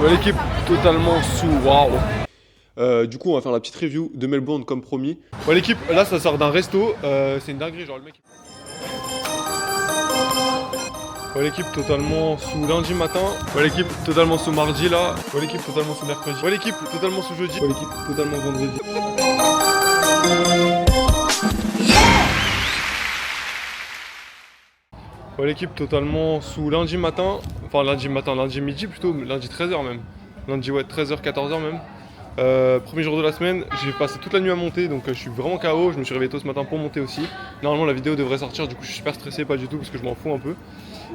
Ouais, l'équipe totalement sous, waouh. Du coup on va faire la petite review de Melbourne comme promis. Ouais l'équipe, là ça sort d'un resto, c'est une dinguerie, genre le mec... Ouais l'équipe totalement sous lundi matin. Ouais l'équipe totalement sous mardi là. Ouais l'équipe totalement sous mercredi. Ouais l'équipe totalement sous jeudi. Ouais l'équipe totalement vendredi. Ouais l'équipe totalement sous lundi matin. Enfin lundi midi plutôt, lundi 13h même. Lundi ouais 13h, 14h même. Premier jour de la semaine, j'ai passé toute la nuit à monter donc je suis vraiment KO, je me suis réveillé tôt ce matin pour monter aussi. Normalement la vidéo devrait sortir, du coup je suis super stressé, pas du tout parce que je m'en fous un peu.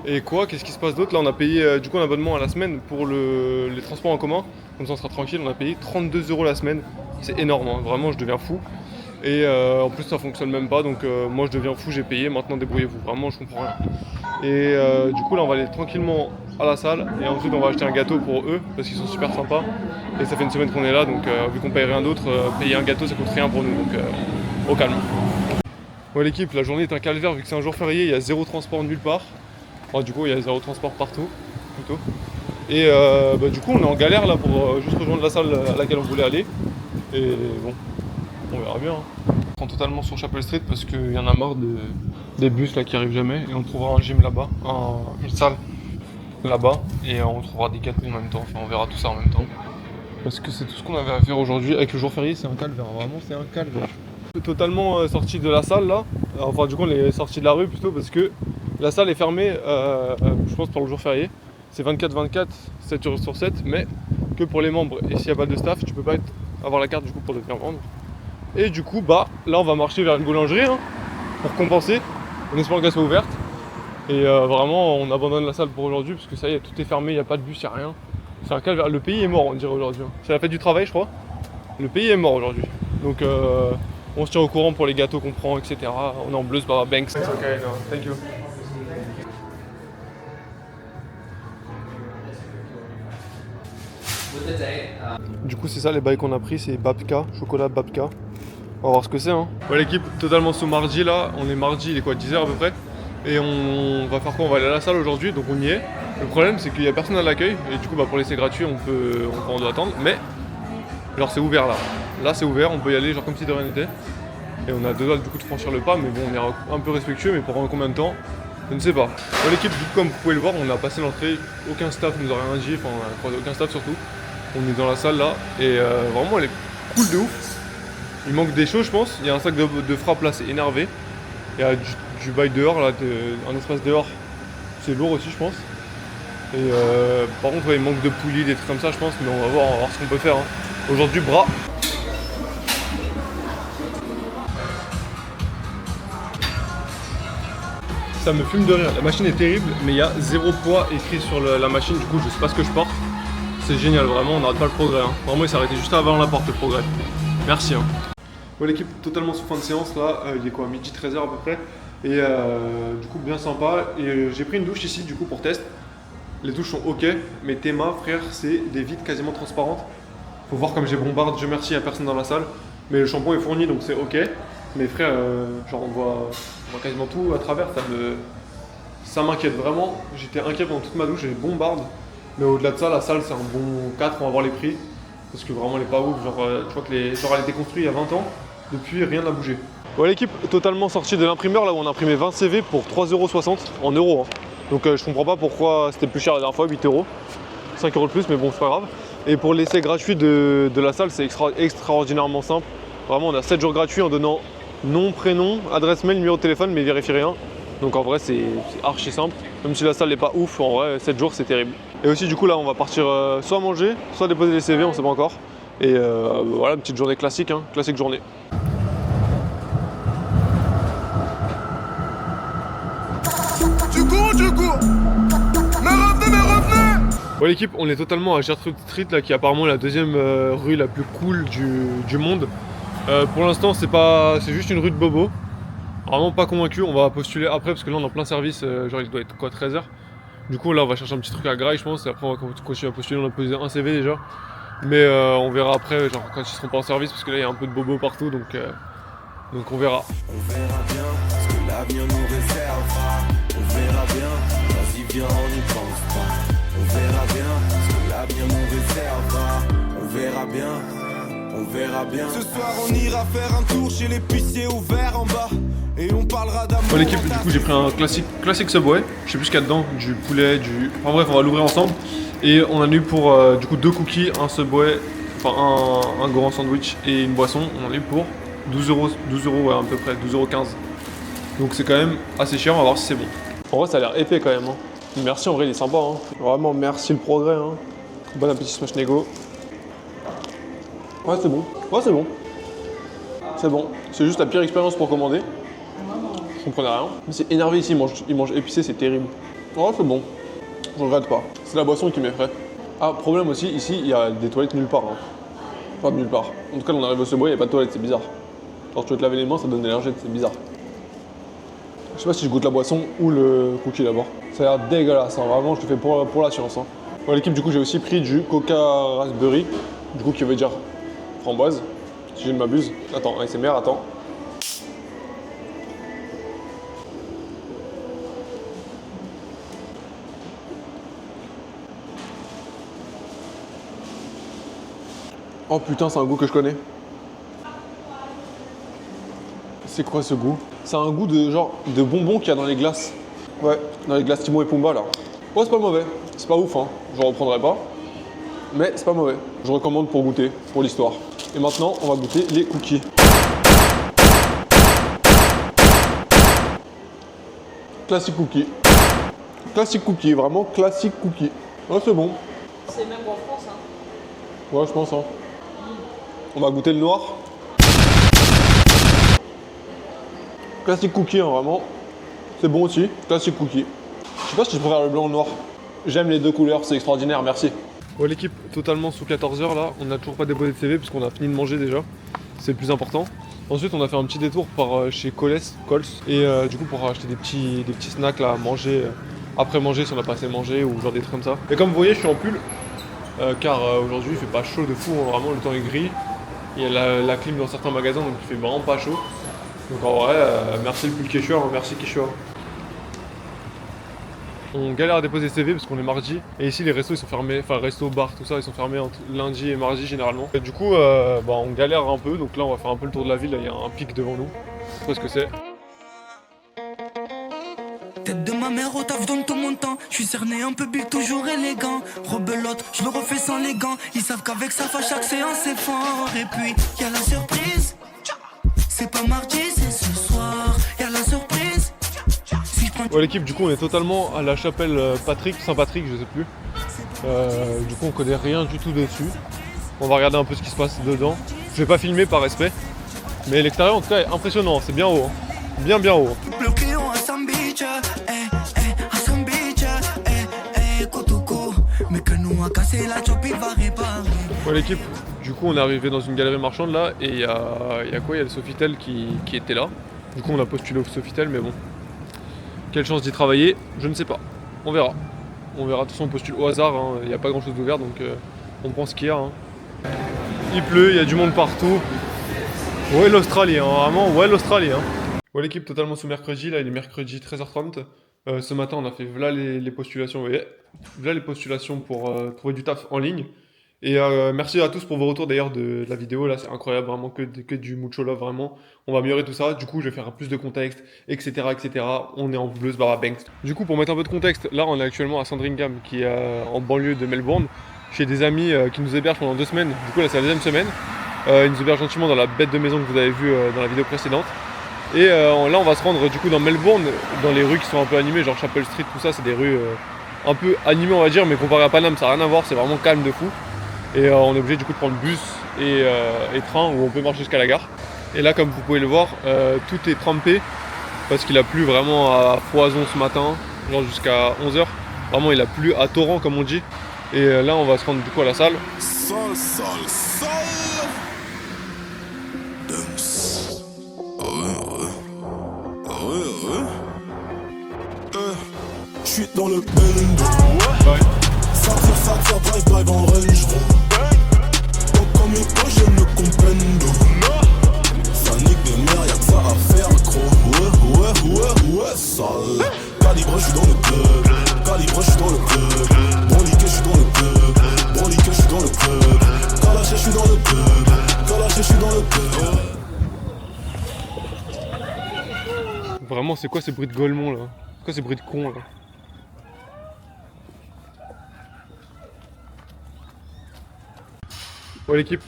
Et quoi, qu'est-ce qui se passe d'autre? Là on a payé du coup un abonnement à la semaine pour les transports en commun, comme ça on sera tranquille, on a payé 32 € la semaine, c'est énorme, hein. Vraiment je deviens fou. Et en plus ça fonctionne même pas donc moi je deviens fou, j'ai payé, maintenant débrouillez-vous, vraiment je comprends rien. Et du coup là on va aller tranquillement à la salle et ensuite on va acheter un gâteau pour eux parce qu'ils sont super sympas. Et ça fait une semaine qu'on est là donc vu qu'on paye rien d'autre, payer un gâteau ça coûte rien pour nous donc au calme. Ouais l'équipe, la journée est un calvaire vu que c'est un jour férié, il y a zéro transport nulle part. Enfin, du coup il y a zéro transport partout plutôt. Et du coup on est en galère là pour juste rejoindre la salle à laquelle on voulait aller. Et bon, on verra bien. On prend totalement sur Chapel Street parce qu'il y en a marre des bus là qui arrivent jamais. Et on trouvera un gym là-bas, une salle là-bas. Et on trouvera des gâteaux en même temps, enfin on verra tout ça en même temps. Parce que c'est tout ce qu'on avait à faire aujourd'hui. Avec le jour férié c'est un calvaire, vraiment c'est un calvaire. Totalement sorti de la salle là. Enfin du coup on est sorti de la rue plutôt parce que la salle est fermée je pense pour le jour férié. C'est 24/24, 7 jours sur 7, mais que pour les membres. Et s'il n'y a pas de staff, tu peux pas avoir la carte du coup pour devenir membre. Et du coup bah là on va marcher vers une boulangerie hein, pour compenser, en espérant qu'elle soit ouverte. Et vraiment on abandonne la salle pour aujourd'hui parce que ça y est, tout est fermé, il n'y a pas de bus, il n'y a rien. C'est un calvaire, le pays est mort on dirait aujourd'hui. C'est la fête du travail je crois. Le pays est mort aujourd'hui. Donc on se tient au courant pour les gâteaux qu'on prend, etc. On est en bleu, c'est pas Banks. It's okay, no, thank you. Du coup c'est ça les bails qu'on a pris, c'est Babka, chocolat Babka. On va voir ce que c'est hein. Ouais l'équipe totalement sous mardi là, on est mardi, il est quoi 10h à peu près. Et on va faire quoi? On va aller à la salle aujourd'hui, donc on y est. Le problème c'est qu'il n'y a personne à l'accueil, et du coup bah, pour laisser gratuit on doit attendre, mais genre c'est ouvert là. Là c'est ouvert, on peut y aller genre comme si de rien n'était. Et on a deux doigts du coup de franchir le pas, mais bon on est un peu respectueux, mais pendant combien de temps? Je ne sais pas. Ouais, l'équipe du coup comme vous pouvez le voir, on a passé l'entrée, aucun staff nous a rien dit, enfin on a croisé aucun staff surtout. On est dans la salle là, et vraiment elle est cool de ouf. Il manque des choses je pense, il y a un sac de frappe là, c'est énervé. Il y a du bail dehors là, un espace dehors, c'est lourd aussi je pense. Et par contre ouais, il manque de poulies, des trucs comme ça je pense, mais on va voir ce qu'on peut faire hein. Aujourd'hui bras. Ça me fume de rire, la machine est terrible mais il y a 0 poids écrit sur la machine, du coup je sais pas ce que je porte. C'est génial, vraiment on n'arrête pas le progrès hein. Vraiment il s'est arrêté juste avant la porte le progrès. Merci hein. Ouais l'équipe totalement sous fin de séance là, il est quoi, midi 13h à peu près. Et du coup bien sympa. Et j'ai pris une douche ici du coup pour test. Les douches sont ok, mais Théma frère c'est des vitres quasiment transparentes. Faut voir comme j'ai bombarde, Dieu merci il n'y a personne dans la salle. Mais le shampoing est fourni donc c'est ok. Mais frère, genre on voit quasiment tout à travers, ça m'inquiète vraiment. J'étais inquiet pendant toute ma douche, j'ai bombarde. Mais au-delà de ça, la salle c'est un bon 4, on va voir les prix. Parce que vraiment elle est pas ouf, genre je crois que elle a été construite il y a 20 ans, depuis rien n'a bougé. Ouais l'équipe totalement sortie de l'imprimeur là où on a imprimé 20 CV pour 3,60 € en euros. Hein. Donc je comprends pas pourquoi c'était plus cher la dernière fois, 8 €. 5 € de plus mais bon c'est pas grave. Et pour l'essai gratuit de la salle c'est extraordinairement simple. Vraiment on a 7 jours gratuits en donnant nom, prénom, adresse mail, numéro de téléphone mais vérifie rien. Donc en vrai c'est archi simple. Même si la salle n'est pas ouf, en vrai 7 jours c'est terrible. Et aussi du coup là on va partir soit manger, soit déposer les CV, on sait pas encore. Et voilà, une petite journée classique, hein, classique journée. Du coup mais revenez. Ouais l'équipe, on est totalement à Gertrude Street là, qui est apparemment la deuxième rue la plus cool du monde. Pour l'instant c'est juste une rue de bobo. Vraiment pas convaincu, on va postuler après parce que là on est en plein service, genre il doit être quoi 13h. Du coup là on va chercher un petit truc à graille je pense et après on va continuer à postuler, on a posé un CV déjà. Mais on verra après genre quand ils seront pas en service parce que là il y a un peu de bobo partout donc on verra. On verra bien ce que l'avenir nous réservera. On verra bien, vas-y viens on n'y pense pas. On verra bien ce que l'avenir l'avenir nous réservera. On verra bien, on verra bien. Ce soir on ira faire un tour chez l'épicier ouvert en bas. Et on parlera d'amour. Bon l'équipe, du coup j'ai pris un classique Subway. Je sais plus ce qu'il y a dedans, du poulet, Enfin bref, on va l'ouvrir ensemble. Et on en a eu pour du coup 2 cookies, un Subway, enfin un grand sandwich et une boisson. On en a eu pour 12 euros ouais, à peu près, 12,15 €. Donc c'est quand même assez cher, on va voir si c'est bon. En vrai ça a l'air épais quand même. Hein. Merci, en vrai il est sympa. Hein. Vraiment merci le progrès. Hein. Bon appétit Smash Nego. Ouais c'est bon, c'est bon. C'est juste la pire expérience pour commander. Je comprenais rien. Mais c'est énervé ici, ils mangent épicé, c'est terrible. Ouais c'est bon, je regrette pas. C'est la boisson qui m'effraie. Ah, problème aussi, ici il y a des toilettes nulle part. Hein. Enfin nulle part. En tout cas on arrive au Subway, il n'y a pas de toilettes, c'est bizarre. Alors tu veux te laver les mains, ça donne l'énergie, c'est bizarre. Je sais pas si je goûte la boisson ou le cookie d'abord. Ça a l'air dégueulasse, hein. Vraiment je le fais pour la science. Hein. Bon l'équipe, du coup j'ai aussi pris du Coca Raspberry, du coup qui veut dire framboise, si je ne m'abuse. Attends, ASMR, attends. Oh putain, c'est un goût que je connais. C'est quoi ce goût? C'est un goût de genre de bonbons qu'il y a dans les glaces. Ouais, dans les glaces Timon et Pumba là. Ouais, c'est pas mauvais. C'est pas ouf, hein. Je reprendrai pas. Mais c'est pas mauvais. Je recommande pour goûter, pour l'histoire. Et maintenant, on va goûter les cookies. Classique cookie. Classique cookie, vraiment classique cookie. Ouais, c'est bon. C'est même en France, hein. Ouais, je pense, hein. On va goûter le noir. Classique cookie, hein, vraiment. C'est bon aussi. Classique cookie. Je sais pas si je préfère le blanc ou le noir. J'aime les deux couleurs, c'est extraordinaire, merci. Ouais, l'équipe, totalement sous 14 h là. On n'a toujours pas déposé de CV puisqu'on a fini de manger déjà. C'est le plus important. Ensuite, on a fait un petit détour par chez Coles. Et du coup, pour acheter des petits snacks là à manger. Après manger, si on a pas assez mangé ou genre des trucs comme ça. Et comme vous voyez, je suis en pull. Car aujourd'hui, il fait pas chaud de fou. Hein, vraiment, le temps est gris. Il y a la clim dans certains magasins, donc il fait vraiment pas chaud. Donc en vrai, merci le pull Quechua, hein, merci Quechua. On galère à déposer CV parce qu'on est mardi. Et ici les restos ils sont fermés, enfin resto, bar, tout ça, ils sont fermés entre lundi et mardi généralement. Et du coup, on galère un peu. Donc là on va faire un peu le tour de la ville, là, il y a un pic devant nous. Je sais pas ce que c'est. Tête de ma mère au taf donne tout mon temps. Je suis cerné un peu big, toujours élégant. Rebelote, je le refais sans les gants. Ils savent qu'avec ça, à chaque séance c'est fort. Et puis, y'a la surprise. C'est pas mardi, c'est ce soir. Y'a la surprise. Si Ouais l'équipe, du coup on est totalement à la chapelle Saint-Patrick, je sais plus. Du coup on connaît rien du tout dessus. On va regarder un peu ce qui se passe dedans. Je vais pas filmer par respect. Mais l'extérieur en tout cas est impressionnant, c'est bien haut. Hein. Bien haut. le client à Sambiche, à Sambiche, Kotoko. Mais que nous a cassé la chop, il va réparer. Ouais l'équipe, du coup on est arrivé dans une galerie marchande là et il y a quoi? Il y a le Sofitel qui était là. Du coup on a postulé au Sofitel mais bon. Quelle chance d'y travailler? Je ne sais pas. On verra. On verra, de toute façon on postule au hasard, hein. Il n'y a pas grand chose d'ouvert donc on prend ce qu'il y a. Hein. Il pleut, il y a du monde partout. Ouais l'Australie, hein. Vraiment ouais l'Australie. Hein. Ouais l'équipe, totalement sous mercredi, là il est mercredi 13h30. Ce matin on a fait voilà les postulations, vous voyez. Voilà les postulations pour trouver du taf en ligne. Et merci à tous pour vos retours d'ailleurs de la vidéo, là c'est incroyable, vraiment que du mucho love, vraiment. On va améliorer tout ça, du coup je vais faire plus de contexte, etc. On est en Blues Barra Banks. Du coup pour mettre un peu de contexte, là on est actuellement à Sandringham, qui est en banlieue de Melbourne, chez des amis qui nous hébergent pendant 2 semaines. Du coup là c'est la deuxième semaine. Ils nous hébergent gentiment dans la bête de maison que vous avez vue dans la vidéo précédente. Et là on va se rendre du coup dans Melbourne, dans les rues qui sont un peu animées, genre Chapel Street, tout ça, c'est des rues un peu animées on va dire, mais comparé à Paname ça n'a rien à voir, c'est vraiment calme de fou. Et on est obligé du coup de prendre bus et train où on peut marcher jusqu'à la gare. Et là comme vous pouvez le voir, tout est trempé parce qu'il a plu vraiment à foison ce matin, genre jusqu'à 11 h. Vraiment il a plu à torrent comme on dit. Et là on va se rendre du coup à la salle. Sol. Dance. Je suis dans le bendo. Ouais. Ça tire, drive en range. Comme le temps, j'aime le compendo. Ça nique des mères, y'a que ça à faire, gros. Ouais, sale. Calibre, je suis dans le club. Calibre, je suis dans le club. Bon liqué, je suis dans le club. je suis dans le cœur. Vraiment, c'est quoi ces bruits de golemons là? C'est quoi ces bruits de cons là? Ouais l'équipe,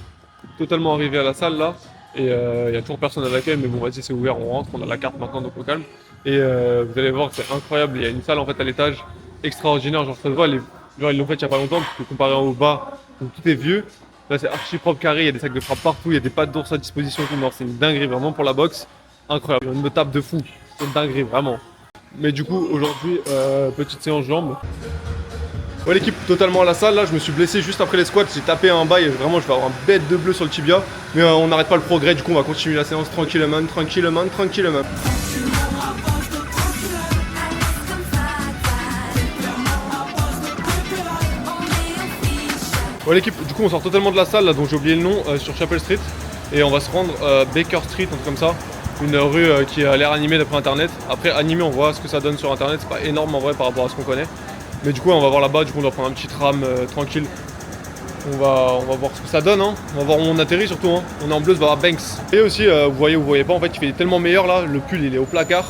totalement arrivé à la salle là, et il y a toujours personne à l'accueil, mais bon vas-y c'est ouvert, on rentre, on a la carte maintenant donc au calme. Et vous allez voir que c'est incroyable, il y a une salle en fait à l'étage, extraordinaire, genre ça se voit, genre ils l'ont fait il y a pas longtemps, parce que comparé au bas, donc tout est vieux. Là c'est archi propre carré, il y a des sacs de frappe partout, il y a des pattes d'ours à disposition, tout, non c'est une dinguerie vraiment pour la boxe, incroyable, une table de fou, c'est une dinguerie vraiment. Mais du coup aujourd'hui, petite séance jambes. Ouais l'équipe, totalement à la salle, là je me suis blessé juste après les squats, j'ai tapé un bail et vraiment je vais avoir un bête de bleu sur le tibia. Mais on n'arrête pas le progrès, du coup on va continuer la séance tranquillement, tranquillement, tranquillement. Ouais l'équipe, du coup on sort totalement de la salle là, dont j'ai oublié le nom, sur Chapel Street. Et on va se rendre Baker Street, un truc comme ça. Une rue qui a l'air animée d'après internet. Après animé on voit ce que ça donne sur internet, c'est pas énorme en vrai par rapport à ce qu'on connaît. Mais du coup on va voir là-bas, du coup on doit prendre un petit tram tranquille. On va voir ce que ça donne, hein. On va voir où on atterrit surtout, hein. On est en bleu, va avoir Banks. Et aussi, vous voyez ou vous voyez pas, en fait il fait tellement meilleur là, le pull il est au placard.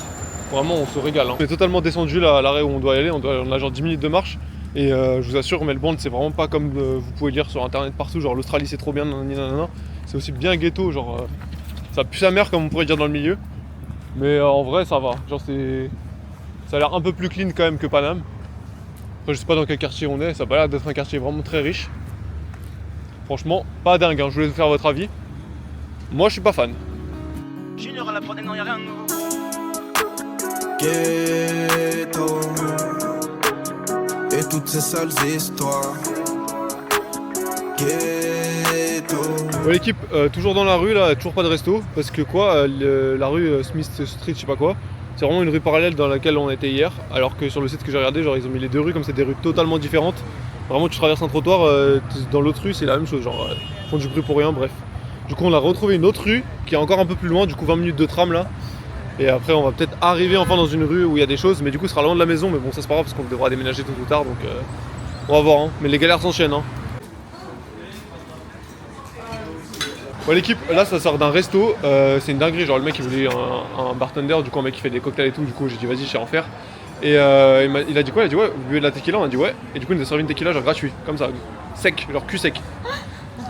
Vraiment on se régale, hein. On est totalement descendu là à l'arrêt où on doit y aller, on a genre 10 minutes de marche. Et je vous assure, Melbourne c'est vraiment pas comme vous pouvez lire sur internet partout, genre l'Australie c'est trop bien, nanana. C'est aussi bien ghetto, genre ça pue sa mère comme on pourrait dire dans le milieu. Mais en vrai ça va, genre ça a l'air un peu plus clean quand même que Paname. Après je sais pas dans quel quartier on est, ça a pas l'air d'être un quartier vraiment très riche. Franchement, pas dingue, hein. Je voulais vous faire votre avis. Moi je suis pas fan. Junior à la prod, non y'a rien de nouveau. Ghetto. Et toutes ces sales histoires. Ghetto. Ouais l'équipe, toujours dans la rue là, toujours pas de resto. Parce que quoi, la rue Smith Street, je sais pas quoi. C'est vraiment une rue parallèle dans laquelle on était hier. Alors que sur le site que j'ai regardé, genre ils ont mis les deux rues comme c'est des rues totalement différentes. Vraiment tu traverses un trottoir, dans l'autre rue c'est la même chose, genre ils font du bruit pour rien, bref. Du coup on a retrouvé une autre rue qui est encore un peu plus loin, du coup 20 minutes de tram là. Et après on va peut-être arriver enfin dans une rue où il y a des choses, mais du coup ce sera loin de la maison, mais bon ça c'est pas grave parce qu'on devra déménager tôt ou tard, donc on va voir, hein. Mais les galères s'enchaînent, hein. Ouais l'équipe, là ça sort d'un resto, c'est une dinguerie, genre le mec il voulait un bartender, du coup un mec qui fait des cocktails et tout, du coup j'ai dit vas-y je sais en faire. Et il a dit quoi? Il a dit ouais, vous buvez de la tequila? On a dit ouais, et du coup il nous a servi une tequila genre gratuit, comme ça, sec, genre cul sec.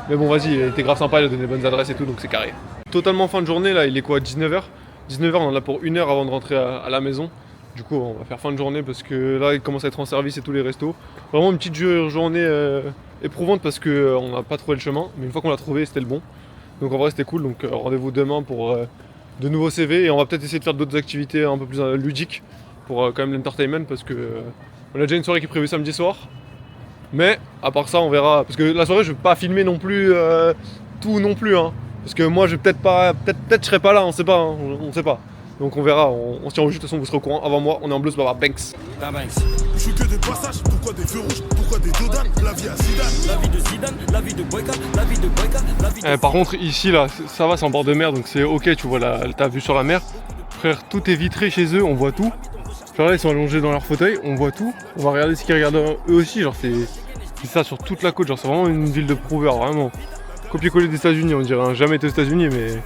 Mais bon vas-y, il était grave sympa, il a donné des bonnes adresses et tout, donc c'est carré. Totalement fin de journée là, il est quoi, 19h? 19h on en a pour 1 heure avant de rentrer à la maison. Du coup on va faire fin de journée parce que là il commence à être en service et tous les restos. Vraiment une petite journée éprouvante parce qu'on n'a pas trouvé le chemin, mais une fois qu'on l'a trouvé c'était le bon. Donc en vrai c'était cool, donc rendez-vous demain pour de nouveaux CV et on va peut-être essayer de faire d'autres activités un peu plus ludiques pour quand même l'entertainment parce que on a déjà une soirée qui est prévue samedi soir. Mais à part ça on verra, parce que la soirée je vais pas filmer non plus tout non plus, hein. Parce que moi je vais peut-être je serai pas là, on sait pas, hein, on sait pas. Donc on verra, on se tient au jus, de toute façon vous serez au courant avant moi, on est en bleu, ça va avoir Banks. Je suis que des passages, pourquoi des feux rouges, pourquoi des Dodan, la vie à Zidane. La vie de Zidane, la vie de Boyka, la vie de Boyka, la vie de... Par contre ici là, ça va, c'est en bord de mer donc c'est ok, tu vois ta vue sur la mer. Frère, tout est vitré chez eux, on voit tout. Genre là ils sont allongés dans leur fauteuil, on voit tout. On va regarder ce qu'ils regardent eux aussi, genre c'est ça sur toute la côte, genre c'est vraiment une ville de prouveurs, vraiment. Copier-coller des États-Unis, on dirait, hein. Jamais été aux États-Unis mais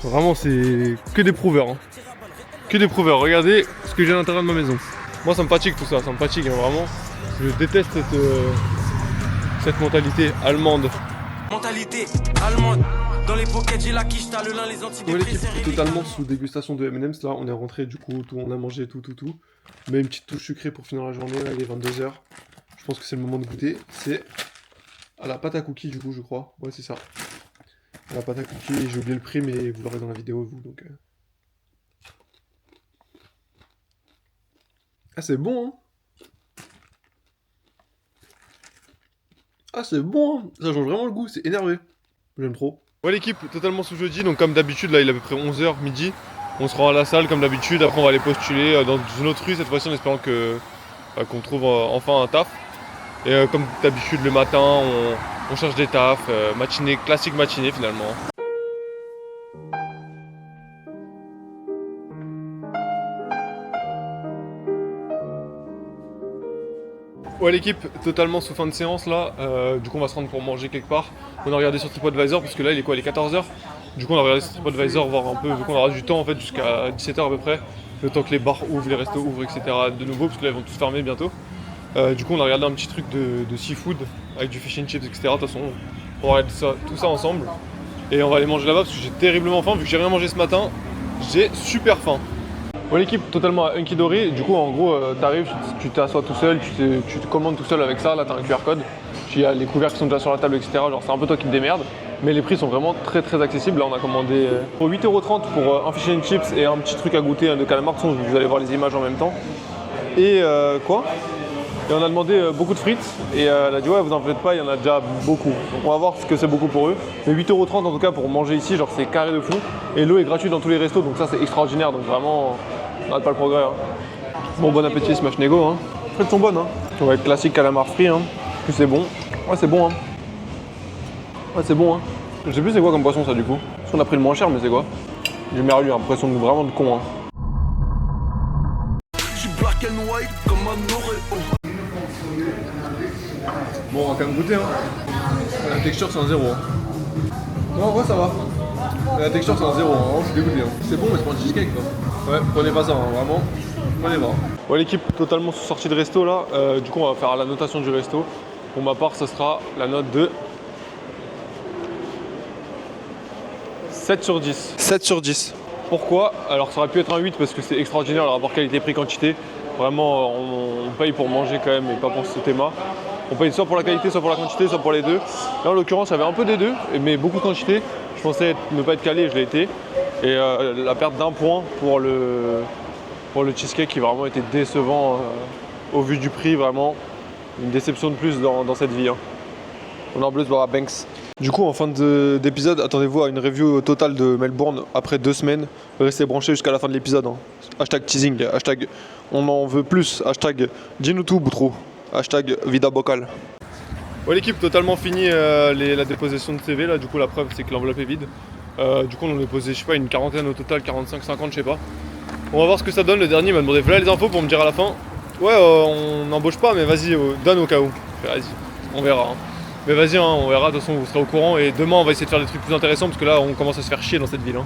vraiment c'est que des prouveurs, hein. Que des prouveurs, regardez ce que j'ai à l'intérieur de ma maison. Moi ça me fatigue tout ça, ça me fatigue, hein, vraiment. Je déteste cette mentalité allemande. Mentalité allemande. Dans les pockets j'ai la quiche, t'as le lin, les Ouais antidépresseurs. l'équipe, totalement sous dégustation de M&M's, là on est rentré du coup, on a mangé tout. Mais une petite touche sucrée pour finir la journée, là il est 22h. Je pense que c'est le moment de goûter, c'est à la pâte à cookies du coup je crois, ouais c'est ça. À la pâte à cookies, et j'ai oublié le prix mais vous l'aurez dans la vidéo vous donc... Ah c'est bon hein. Ah c'est bon hein. Ça change vraiment le goût, c'est énervé. J'aime trop. Ouais l'équipe, totalement sous jeudi, donc comme d'habitude là il est à peu près 11h midi. On se rend à la salle comme d'habitude, après on va aller postuler dans une autre rue cette fois-ci en espérant qu'on trouve enfin un taf. Et comme d'habitude le matin on cherche des tafs, matinée, classique matinée finalement. Ouais l'équipe, totalement sous fin de séance là, du coup on va se rendre pour manger quelque part. On a regardé sur TripAdvisor parce que là il est quoi, il est 14h. Du coup on a regardé sur TripAdvisor voir un peu, vu qu'on aura du temps en fait jusqu'à 17h à peu près. Le temps que les bars ouvrent, les restos ouvrent, etc. de nouveau parce que là ils vont tous fermer bientôt. Du coup on a regardé un petit truc de seafood avec du fish and chips, etc. De toute façon on va regarder tout ça ensemble. Et on va aller manger là-bas parce que j'ai terriblement faim, vu que j'ai rien mangé ce matin, j'ai super faim. Bon l'équipe totalement à Hunky Dory, du coup en gros t'arrives, tu t'assois tout seul, tu te commandes tout seul avec ça, là t'as un QR code, il y a les couverts qui sont déjà sur la table, etc. Genre c'est un peu toi qui te démerdes, mais les prix sont vraiment très accessibles. Là on a commandé pour 8,30€ pour un fish and chips et un petit truc à goûter de calamar, vous allez voir les images en même temps. Et quoi? Et on a demandé beaucoup de frites et elle a dit ouais vous en faites pas, il y en a déjà beaucoup. Donc on va voir ce que c'est beaucoup pour eux. Mais 8,30€ en tout cas pour manger ici, genre c'est carré de fou. Et l'eau est gratuite dans tous les restos, donc ça c'est extraordinaire, donc vraiment on n'arrête pas le progrès. Hein. Bon appétit Smash Nego, hein. Les frites sont bonnes, hein. Ouais, classique calamar frit, hein. Plus c'est bon. Ouais c'est bon hein. Ouais c'est bon hein. Je sais plus c'est quoi comme poisson ça du coup. Parce qu'on a pris le moins cher mais c'est quoi? J'ai mis l'impression vraiment de con hein. J'suis black and white comme un Oreo. Bon, on va quand même goûter, hein. La texture, c'est un 0. Hein. Non, en vrai, ça va. La texture, c'est un 0. Hein. Je suis dégoûté. Hein. C'est bon, mais c'est pas un cheesecake, quoi. Ouais, prenez pas ça, hein. Vraiment. Prenez pas. Ouais, l'équipe totalement sortie de resto, là. Du coup, on va faire la notation du resto. Pour ma part, ce sera la note de 7 sur 10. 7 sur 10. Pourquoi? Alors, ça aurait pu être un 8 parce que c'est extraordinaire le rapport qualité-prix-quantité. Vraiment, on paye pour manger quand même et pas pour ce thème. On paye soit pour la qualité, soit pour la quantité, soit pour les deux. Là en l'occurrence, il y avait un peu des deux, mais beaucoup de quantité. Je pensais ne pas être calé, je l'ai été. Et la perte d'un point pour le cheesecake qui vraiment été décevant au vu du prix, vraiment. Une déception de plus dans cette vie. Hein. On est en bleu de Banks. Du coup, en fin d'épisode, attendez-vous à une review totale de Melbourne après 2 semaines. Restez branchés jusqu'à la fin de l'épisode. Hein. Hashtag teasing, hashtag on en veut plus, hashtag dis-nous tout Boutro, hashtag vida bocal. Ouais l'équipe, totalement fini la déposition de CV là, du coup la preuve c'est que l'enveloppe est vide. Du coup on en a déposé je sais pas une quarantaine au total, 45-50 je sais pas. On va voir ce que ça donne. Le dernier m'a demandé voilà les infos pour me dire à la fin ouais on n'embauche pas mais vas-y donne au cas où. Vas-y, on verra. Hein. Mais vas-y hein, on verra, de toute façon vous serez au courant et demain on va essayer de faire des trucs plus intéressants parce que là on commence à se faire chier dans cette ville. Hein.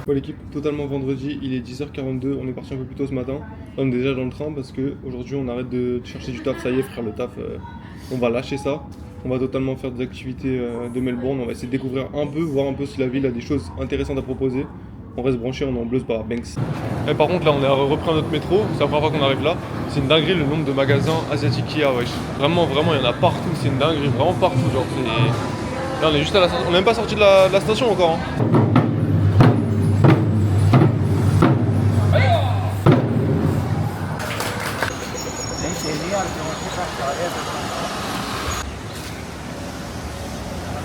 Ouais l'équipe, totalement vendredi, il est 10h42, on est parti un peu plus tôt ce matin. Là, on est déjà dans le train parce qu'aujourd'hui on arrête de chercher du taf, ça y est frère le taf, on va lâcher ça. On va totalement faire des activités de Melbourne, on va essayer de découvrir un peu, voir un peu si la ville a des choses intéressantes à proposer. On reste branché, on est en Blues par Banks. Et par contre là on a repris notre métro, c'est la première fois qu'on arrive là. C'est une dinguerie le nombre de magasins asiatiques qu'il y a, wesh. Vraiment il y en a partout, c'est une dinguerie, vraiment partout genre c'est... Là on est juste à la station, on n'est même pas sorti de la station encore. Hein.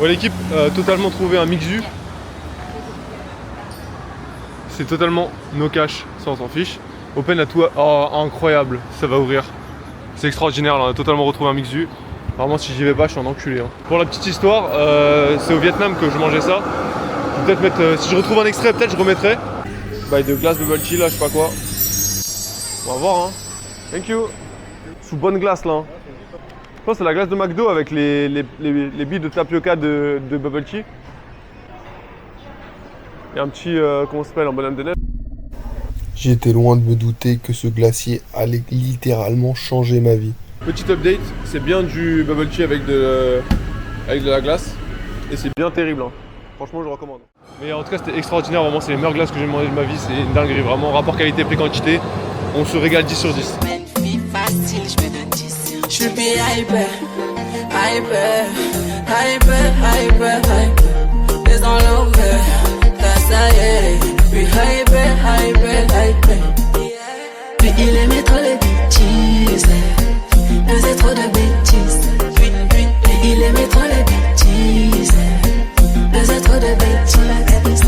Ouais l'équipe, totalement trouvé un Mixu. C'est totalement no cash, ça on s'en fiche. Open à tout, oh incroyable, ça va ouvrir. C'est extraordinaire là, on a totalement retrouvé un Mixu. Vraiment si j'y vais pas je suis un enculé. Hein. Pour la petite histoire, c'est au Vietnam que je mangeais ça. Je vais peut-être mettre, si je retrouve un extrait peut-être je remettrai. Bail de glace bubble tea là, je sais pas quoi. On va voir hein. Thank you. Sous bonne glace là. Hein. Je pense que c'est la glace de McDo avec les billes de tapioca de bubble tea. Et un petit, comment ça s'appelle, un bonhomme de neige. J'étais loin de me douter que ce glacier allait littéralement changer ma vie. Petit update, c'est bien du bubble tea avec de la glace. Et c'est bien terrible, hein. Franchement je recommande. Mais en tout cas c'était extraordinaire, vraiment c'est les meilleures glaces que j'ai mangées de ma vie. C'est une dinguerie, vraiment, rapport qualité-prix-quantité. On se régale 10 sur 10. Je suis hyper, hyper, hyper, hyper, hyper. Les enlevés, ça y est. Puis hyper, hyper, hyper. Puis il aimait trop les bêtises. Faisait trop de bêtises. Puis il aimait trop les bêtises. Faisait trop de bêtises.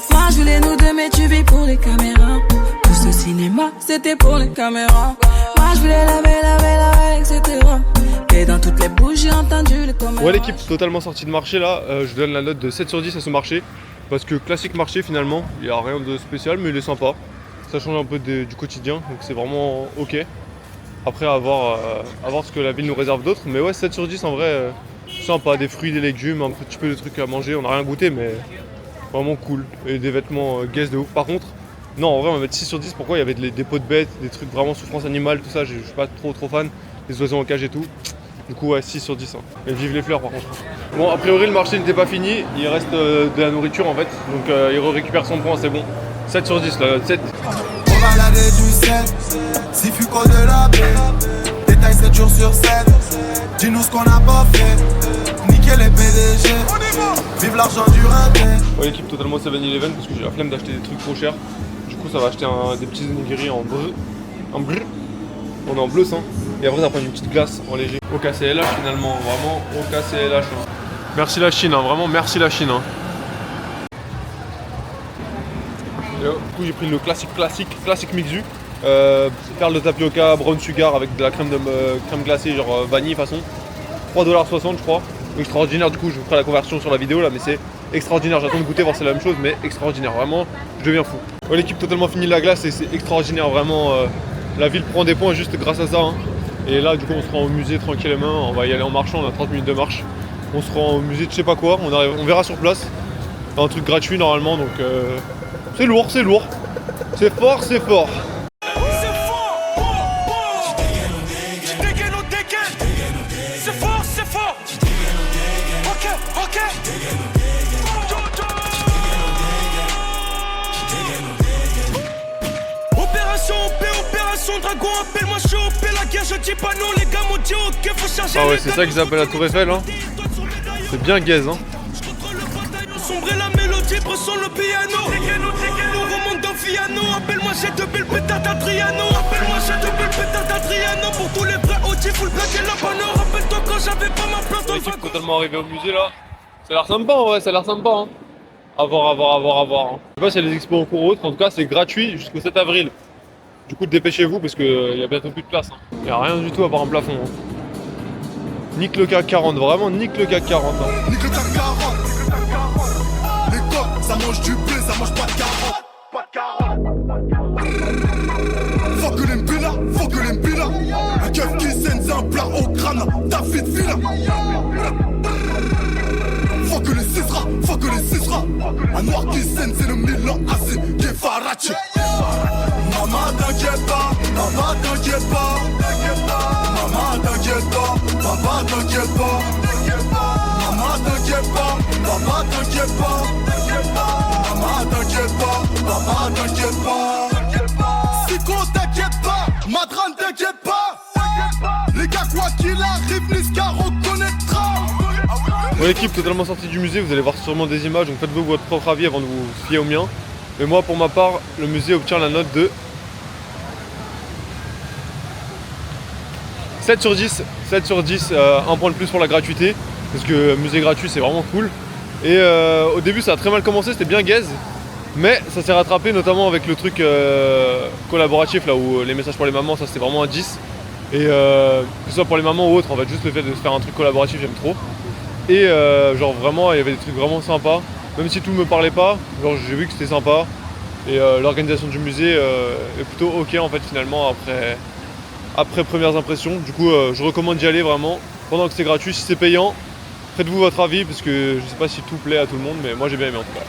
Moi je voulais nous deux mais tu vis pour les caméras. Tout ce cinéma c'était pour les caméras. Moi je voulais laver, etc. Et dans toutes les bouches j'ai entendu les commentaires. Ouais l'équipe totalement sortie de marché là, je donne la note de 7 sur 10 à ce marché. Parce que classique marché finalement, il n'y a rien de spécial mais il est sympa. Ça change un peu du quotidien donc c'est vraiment ok. Après à voir ce que la ville nous réserve d'autre. Mais ouais, 7 sur 10 en vrai, sympa, des fruits, des légumes, un petit peu de trucs à manger, on n'a rien goûté mais vraiment cool. Et des vêtements guess de ouf. Par contre, non en vrai on va mettre 6 sur 10, pourquoi il y avait des pots de bêtes, des trucs vraiment souffrance animale, tout ça, je suis pas trop fan, les oiseaux en cage et tout. Du coup ouais, 6 sur 10 hein. Et vive les fleurs par contre. Bon a priori le marché n'était pas fini, il reste de la nourriture en fait, donc il récupère son point, c'est bon. 7 sur 10 là, 7. On va la du 7, si Fuco de la paix. Détail 7 jours sur 7, dis-nous ce qu'on n'a pas fait. Nickel les PDG, vive l'argent du raté. Ouais, l'équipe totalement 7-Eleven parce que j'ai la flemme d'acheter des trucs trop chers. Du coup ça va acheter des petits onigiri en breu. On est en bleu sang. Et après ça va prendre une petite glace en léger. Au KCLH finalement, vraiment au KCLH. Hein. Merci la Chine, hein, vraiment merci la Chine. Hein. Et, du coup j'ai pris le classique Mixu. Perle de tapioca, brown sugar avec de la crème glacée genre vanille façon. 3,60$ je crois. Extraordinaire, du coup je vous ferai la conversion sur la vidéo là, mais c'est extraordinaire. J'attends de goûter voir si c'est la même chose, mais extraordinaire, vraiment je deviens fou. Ouais, l'équipe totalement fini la glace et c'est extraordinaire, vraiment la ville prend des points juste grâce à ça. Hein. Et là du coup on se rend au musée tranquillement, on va y aller en marchant, on a 30 minutes de marche. On se rend au musée de je sais pas quoi, on verra sur place. Un truc gratuit normalement, donc c'est lourd, c'est fort, c'est fort. Dragon, appelle-moi choper la guerre, je dis pas non, les gars m'ont dit ok, faut charger. Ah ouais, c'est ça qu'ils appellent la Tour Eiffel, hein. C'est bien gaze, hein. Sombrer la mélodie, bresson le piano. Nous remonte dans Fiano, appelle-moi j'ai de belles pétards d'Adriano. Appelle-moi j'ai de belles pétards d'Adriano. Pour tous les vrais OG, full black et la panneau. Rappelle-toi quand j'avais pas ma place dans le wagon. Totalement arrivé au musée là. Ça a l'air sympa en vrai, ça a l'air sympa. Hein. À voir. Hein. Je sais pas s'il y a des expos en cours ou autre, en tout cas c'est gratuit jusqu'au 7 avril. Du coup dépêchez-vous parce qu'il y a bientôt plus de place. Hein. Il n'y a rien du tout à part un plafond. Hein. Nique le CAC 40, vraiment nique le CAC 40. Hein. Nique le CAC 40. Les coques, ça mange du blé, ça mange pas de carottes. Faut que les mpila. Un keuf qui saigne, c'est un plat au crâne. David Villa. Faut que les cisera. Un noir qui saigne, c'est le Milan AC qui est Farachi. Maman t'inquiète pas, papa t'inquiète pas. Maman t'inquiète pas, papa t'inquiète pas. Maman t'inquiète pas, papa t'inquiète pas. Maman t'inquiète pas, papa t'inquiète pas. Sico t'inquiète pas, Madran t'inquiète pas. Les gars quoi qu'il arrive, Niska reconnaîtra. Mon équipe totalement sortie du musée, vous allez voir sûrement des images, donc faites-vous votre propre avis avant de vous fier au mien. Mais moi pour ma part, le musée obtient la note de 7 sur 10, un point de plus pour la gratuité, parce que musée gratuit c'est vraiment cool. Et au début ça a très mal commencé, c'était bien gaze, mais ça s'est rattrapé notamment avec le truc collaboratif là où les messages pour les mamans, ça c'était vraiment un 10. Et que ce soit pour les mamans ou autre, en fait juste le fait de se faire un truc collaboratif j'aime trop. Et genre vraiment il y avait des trucs vraiment sympas, même si tout ne me parlait pas, genre j'ai vu que c'était sympa. Et l'organisation du musée est plutôt ok en fait finalement après premières impressions. Du coup je recommande d'y aller vraiment pendant que c'est gratuit. Si c'est payant, faites-vous votre avis parce que je sais pas si tout plaît à tout le monde, mais moi j'ai bien aimé en tout cas.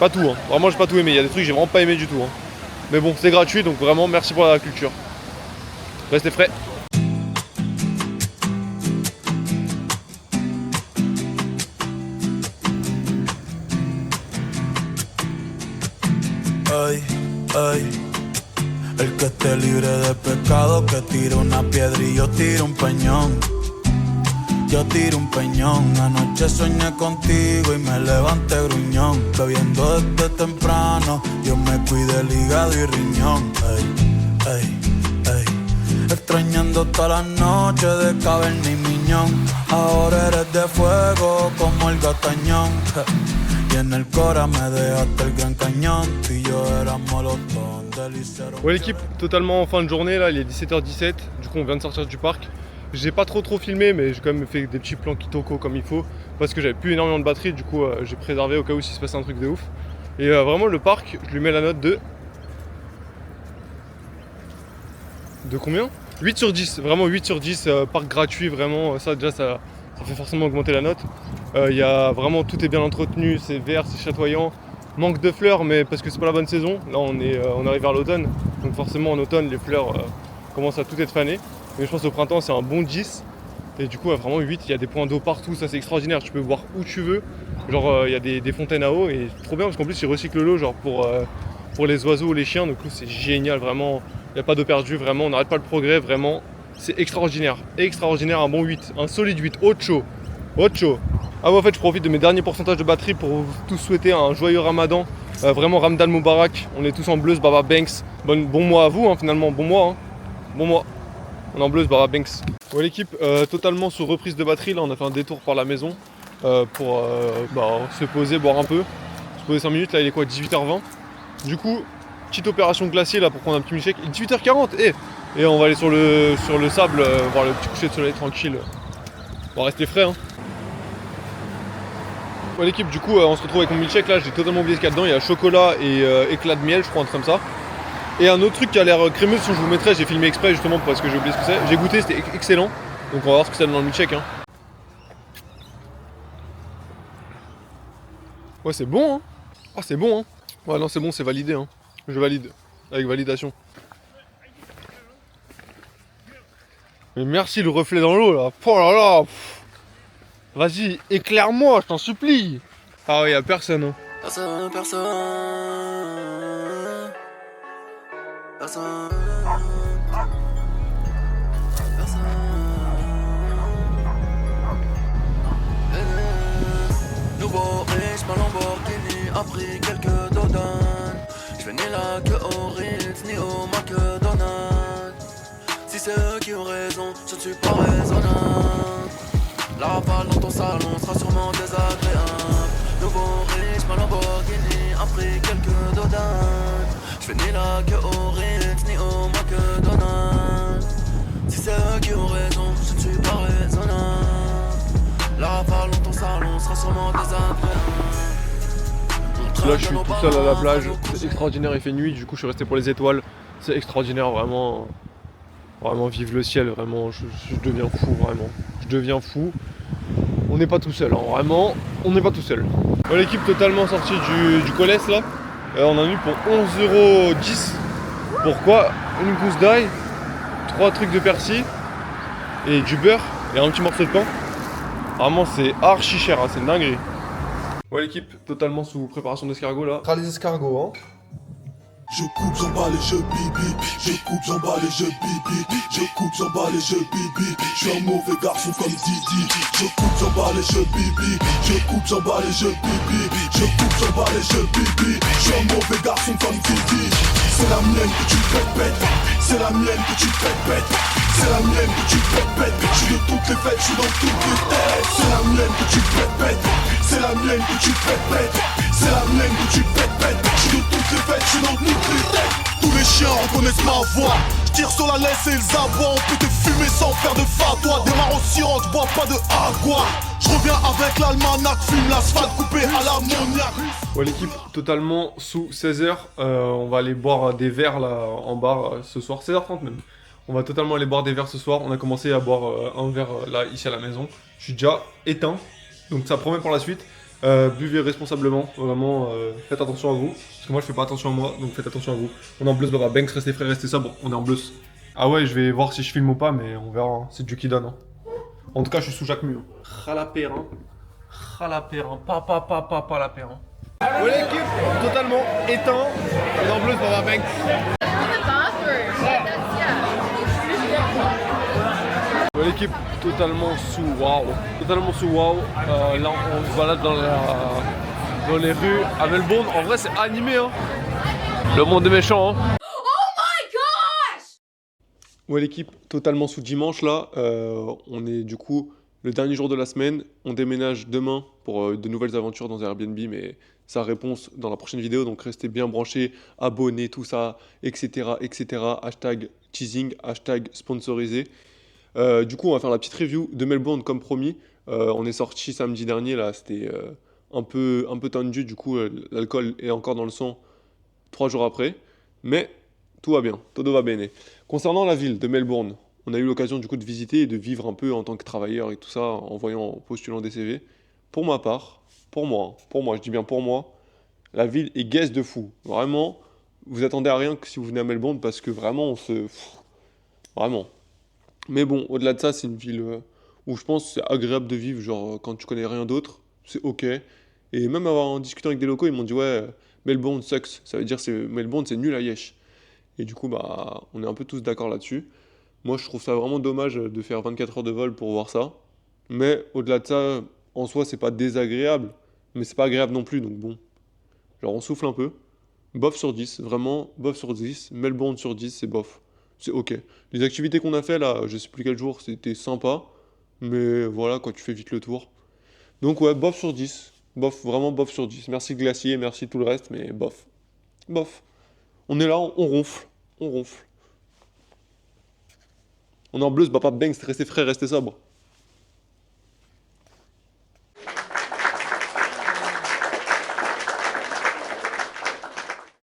Pas tout, hein. Vraiment j'ai pas tout aimé, il y a des trucs que j'ai vraiment pas aimé du tout. Hein. Mais bon c'est gratuit donc vraiment merci pour la culture. Restez frais. Ay, ay. El que esté libre de pecado que tire una piedra y yo tiro un peñón. Yo tiro un peñón. Anoche soñé contigo y me levanté gruñón. Bebiendo desde temprano, Dios me cuide el hígado y riñón. Ay, ay, ay. Extrañando todas las noches de caverna y miñón. Ahora eres de fuego como el gatañón. Y en el cora me dejaste el gran cañón. Tú y yo éramos los dos del liceo. Ouais l'équipe, totalement en fin de journée là, il est 17h17. Du coup on vient de sortir du parc. J'ai pas trop filmé mais j'ai quand même fait des petits plans kitoko comme il faut. Parce que j'avais plus énormément de batterie, du coup j'ai préservé au cas où s'il se passait un truc de ouf. Et vraiment le parc, je lui mets la note de... De combien? 8 sur 10, vraiment 8 sur 10, parc gratuit, vraiment, ça déjà ça fait forcément augmenter la note. Il y a vraiment, tout est bien entretenu, c'est vert, c'est chatoyant. Manque de fleurs, mais parce que c'est pas la bonne saison. Là on arrive vers l'automne, donc forcément en automne les fleurs commencent à tout être fanées. Mais je pense au printemps c'est un bon 10. Et du coup vraiment 8, il y a des points d'eau partout, ça c'est extraordinaire, tu peux boire où tu veux. Genre il y a des fontaines à eau et c'est trop bien parce qu'en plus ils recyclent l'eau genre pour les oiseaux ou les chiens, donc c'est génial vraiment, il n'y a pas d'eau perdue, vraiment on n'arrête pas le progrès, vraiment c'est extraordinaire, un bon 8, un solide 8, Ocho. Ah ouais en fait je profite de mes derniers pourcentages de batterie pour vous tous souhaiter un joyeux ramadan, vraiment Ramadan Moubarak, on est tous en bleu, Baba Banks, bon mois à vous hein, finalement, bon mois, on est en bleu, Baba Banks. Ouais l'équipe, totalement sous reprise de batterie, là on a fait un détour par la maison pour se poser, boire un peu, se poser 5 minutes, là il est quoi, 18h20. Du coup, petite opération glacier là pour prendre un petit milkshake, 18h40 et on va aller sur le sable, voir le petit coucher de soleil tranquille, on va rester frais hein. Ouais l'équipe, du coup on se retrouve avec mon milkshake là, j'ai totalement oublié ce qu'il y a dedans, il y a chocolat et éclat de miel je crois, un truc comme ça. Et un autre truc qui a l'air crémeux, si je vous mettrai, j'ai filmé exprès justement parce que j'ai oublié ce que c'est. J'ai goûté, c'était excellent. Donc on va voir ce que ça donne dans le milkshake. Hein. Ouais c'est bon hein. Ah c'est bon hein. Ouais non c'est bon, c'est validé hein. Je valide. Avec validation. Mais merci le reflet dans l'eau là. Oh là là. Vas-y, éclaire-moi, je t'en supplie. Ah ouais, y'a personne hein. Personne. Nouveau riche, ma Lamborghini a pris quelques dodanes. J'vais ni là que au Ritz, ni au McDonald's. Si c'est eux qui ont raison, je ne suis pas raisonnable. La rafale dans ton salon sera sûrement désagréable. Nouveau riche, ma Lamborghini a pris quelques dodanes. J'fais ni là que au Ritz, ni au McDonald's. Si c'est eux qui ont raison, je ne suis pas raisonnable. La rafale dans ton salon sera sûrement désagréable. Là je suis tout seul à la plage, c'est extraordinaire, il fait nuit, du coup je suis resté pour les étoiles. C'est extraordinaire, vraiment. Vraiment vive le ciel, vraiment, je deviens fou, vraiment. Je deviens fou. On n'est pas tout seul, hein, vraiment, on n'est pas tout seul. Bon, l'équipe totalement sortie du Collès là. On en a eu pour 11,10 €. Pourquoi? Une gousse d'ail, 3 trucs de persil et du beurre et un petit morceau de pain. Vraiment c'est archi cher, hein, c'est une dinguerie. Ouais l'équipe, totalement sous préparation d'escargot là. Les escargots hein. Je coupe, j'emballe et je bibi. Je coupe, j'emballe et je bibi. Je coupe, j'emballe et je bibi. Je suis un mauvais garçon comme Didi. Je coupe, j'emballe et je bibi. Je coupe, j'emballe et je bibi. Je coupe, j'emballe et je bibi. Je suis un mauvais garçon comme Didi. C'est la mienne que tu pètes. C'est la mienne que tu pètes. C'est la mienne que tu pètes. Je suis de toutes les fêtes, je suis dans toutes les têtes. C'est la mienne que tu pètes. C'est la mienne que tu pètes. C'est la mienne que tu pètes. Je suis de toutes les fêtes, je suis dans toutes les têtes. Tous les chiens reconnaissent ma voix. Je tire sur la laisse et ils aboient. On peut te fumer sans faire de fatwa. Démarre au sirop, je bois pas de agua. Je reviens avec l'almanach, fume l'asphalte coupé à l'ammoniac. Ouais l'équipe, totalement sous 16h. On va aller boire des verres là en bar ce soir, 16h30 même. On va totalement aller boire des verres ce soir. On a commencé à boire un verre là ici à la maison. Je suis déjà éteint, donc ça promet pour la suite. Buvez responsablement, vraiment faites attention à vous. Parce que moi je fais pas attention à moi, donc faites attention à vous. On est en bleu, Baba Banks, restez frais, restez sobre, on est en bleu. Ah ouais, je vais voir si je filme ou pas, mais on verra, hein. C'est Dieu qui donne. Hein. En tout cas, je suis sous Jacques Mu. Ralapérin, papa la périn. Ouais l'équipe, totalement éteint, on est en bleu, Baba Banks. Ouais, l'équipe totalement sous wow. Là on se balade dans les rues à Melbourne. En vrai c'est animé hein. Le monde est méchant hein. Oh my gosh. Ouais l'équipe totalement sous dimanche là. On est du coup le dernier jour de la semaine. On déménage demain pour de nouvelles aventures dans Airbnb, mais sa réponse dans la prochaine vidéo. Donc restez bien branchés, abonnés, tout ça, etc. Hashtag teasing, hashtag sponsorisé. Du coup on va faire la petite review de Melbourne comme promis. On est sorti samedi dernier là, c'était un peu tendu, du coup l'alcool est encore dans le sang 3 jours après, mais tout va bien, todo va bene. Concernant la ville de Melbourne, On a eu l'occasion du coup de visiter et de vivre un peu en tant que travailleur et tout ça, en postulant des CV. Pour ma part, pour moi, je dis bien pour moi, la ville est gaze de fou. Vraiment, vous attendez à rien que si vous venez à Melbourne parce que vraiment, vraiment. Mais bon, au-delà de ça, c'est une ville où je pense que c'est agréable de vivre, genre quand tu connais rien d'autre, c'est ok. Et même en discutant avec des locaux, ils m'ont dit ouais, Melbourne sucks, ça veut dire c'est Melbourne c'est nul à Yesh. Et du coup, bah, on est un peu tous d'accord là-dessus. Moi, je trouve ça vraiment dommage de faire 24 heures de vol pour voir ça. Mais au-delà de ça, en soi, c'est pas désagréable, mais c'est pas agréable non plus, donc bon. Genre, on souffle un peu. Bof sur 10, vraiment, bof sur 10. Melbourne sur 10, c'est bof. C'est ok. Les activités qu'on a fait là, je sais plus quel jour, c'était sympa. Mais voilà, quand tu fais vite le tour. Donc ouais, bof sur 10. Bof, vraiment bof sur 10. Merci Glacier, merci tout le reste, mais bof. Bof. On est là, on ronfle. On ronfle. On est en bleu, se bat pas bang, restez frais, restez sobre.